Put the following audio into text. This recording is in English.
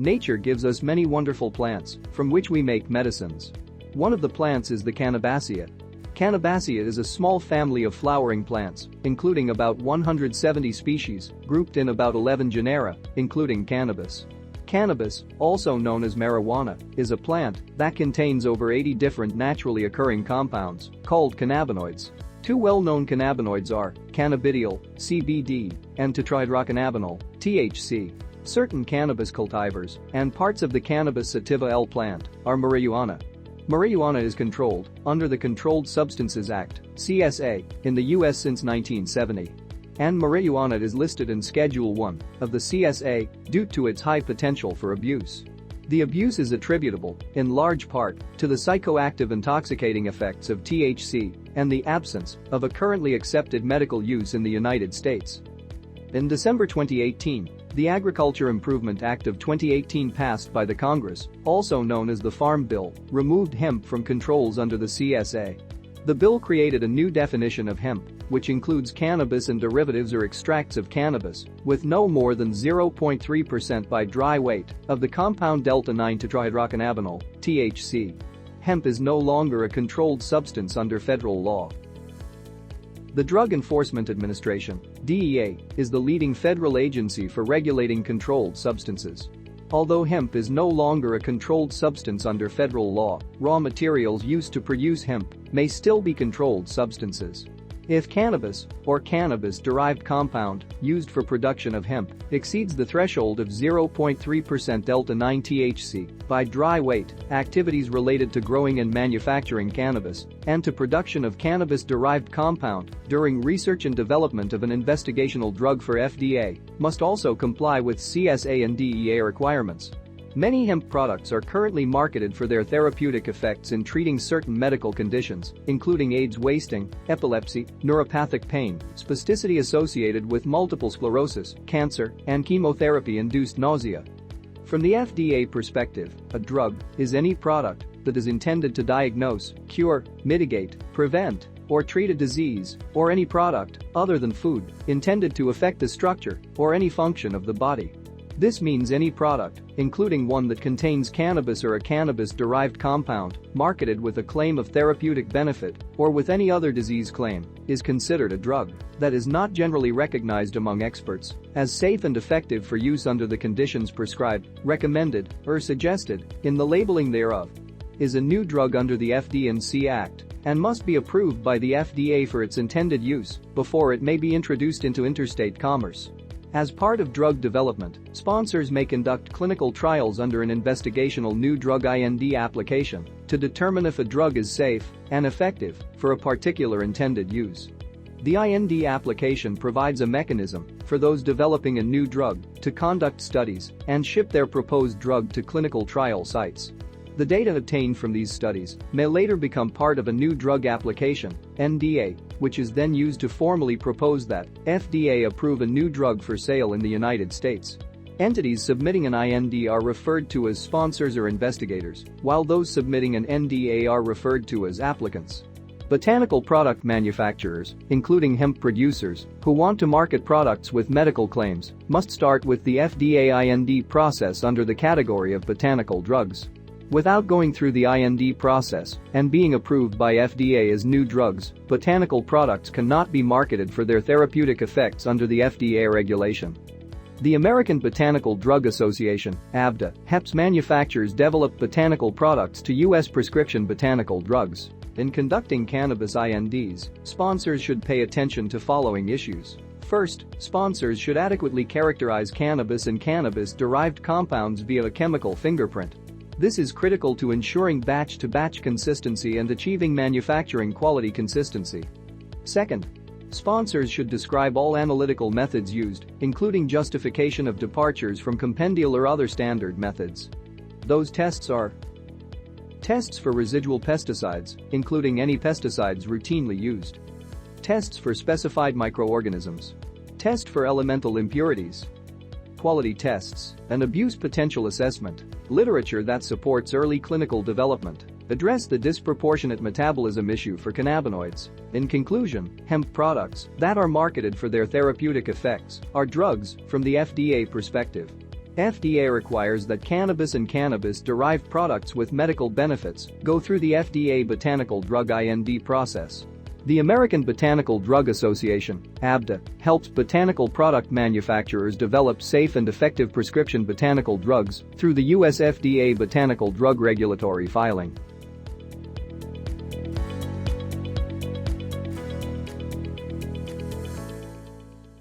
Nature gives us many wonderful plants, from which we make medicines. One of the plants is the Cannabaceae. Cannabaceae is a small family of flowering plants, including about 170 species, grouped in about 11 genera, including cannabis. Cannabis, also known as marijuana, is a plant that contains over 80 different naturally occurring compounds, called cannabinoids. Two well-known cannabinoids are cannabidiol, CBD, and tetrahydrocannabinol, THC. Certain cannabis cultivars and parts of the cannabis sativa L plant are marijuana. Marijuana is controlled under the Controlled Substances Act, CSA, in the U.S. since 1970. And marijuana is listed in Schedule 1 of the CSA due to its high potential for abuse. The abuse is attributable, in large part, to the psychoactive intoxicating effects of THC and the absence of a currently accepted medical use in the United States. In December 2018, the Agriculture Improvement Act of 2018 passed by the Congress, also known as the Farm Bill, removed hemp from controls under the CSA. The bill created a new definition of hemp, which includes cannabis and derivatives or extracts of cannabis, with no more than 0.3% by dry weight of the compound delta-9 tetrahydrocannabinol, THC. Hemp is no longer a controlled substance under federal law. The Drug Enforcement Administration, DEA, is the leading federal agency for regulating controlled substances. Although hemp is no longer a controlled substance under federal law, raw materials used to produce hemp may still be controlled substances. If cannabis or cannabis-derived compound used for production of hemp exceeds the threshold of 0.3% delta-9 THC by dry weight, activities related to growing and manufacturing cannabis and to production of cannabis-derived compound during research and development of an investigational drug for FDA must also comply with CSA and DEA requirements. Many hemp products are currently marketed for their therapeutic effects in treating certain medical conditions, including AIDS wasting, epilepsy, neuropathic pain, spasticity associated with multiple sclerosis, cancer, and chemotherapy-induced nausea. From the FDA perspective, a drug is any product that is intended to diagnose, cure, mitigate, prevent, or treat a disease, or any product, other than food, intended to affect the structure or any function of the body. This means any product, including one that contains cannabis or a cannabis-derived compound, marketed with a claim of therapeutic benefit or with any other disease claim, is considered a drug that is not generally recognized among experts as safe and effective for use under the conditions prescribed, recommended, or suggested in the labeling thereof. Is a new drug under the FDA Act and must be approved by the FDA for its intended use before it may be introduced into interstate commerce. As part of drug development, sponsors may conduct clinical trials under an investigational new drug IND application to determine if a drug is safe and effective for a particular intended use. The IND application provides a mechanism for those developing a new drug to conduct studies and ship their proposed drug to clinical trial sites. The data obtained from these studies may later become part of a new drug application, NDA, which is then used to formally propose that FDA approve a new drug for sale in the United States. Entities submitting an IND are referred to as sponsors or investigators, while those submitting an NDA are referred to as applicants. Botanical product manufacturers, including hemp producers, who want to market products with medical claims, must start with the FDA IND process under the category of botanical drugs. Without going through the IND process and being approved by FDA as new drugs, botanical products cannot be marketed for their therapeutic effects under the FDA regulation. The American Botanical Drug Association, ABDA, helps manufacturers develop botanical products to U.S. prescription botanical drugs. In conducting cannabis INDs, sponsors should pay attention to following issues. First, sponsors should adequately characterize cannabis and cannabis-derived compounds via a chemical fingerprint. This is critical to ensuring batch-to-batch consistency and achieving manufacturing quality consistency. Second, sponsors should describe all analytical methods used, including justification of departures from compendial or other standard methods. Those tests are: tests for residual pesticides, including any pesticides routinely used. Tests for specified microorganisms. Test for elemental impurities. Quality tests, and abuse potential assessment. Literature that supports early clinical development. Address the disproportionate metabolism issue for cannabinoids. In conclusion, hemp products that are marketed for their therapeutic effects are drugs from the FDA perspective. FDA requires that cannabis and cannabis-derived products with medical benefits go through the FDA Botanical Drug IND process. The American Botanical Drug Association, ABDA, helps botanical product manufacturers develop safe and effective prescription botanical drugs through the US FDA Botanical Drug Regulatory filing.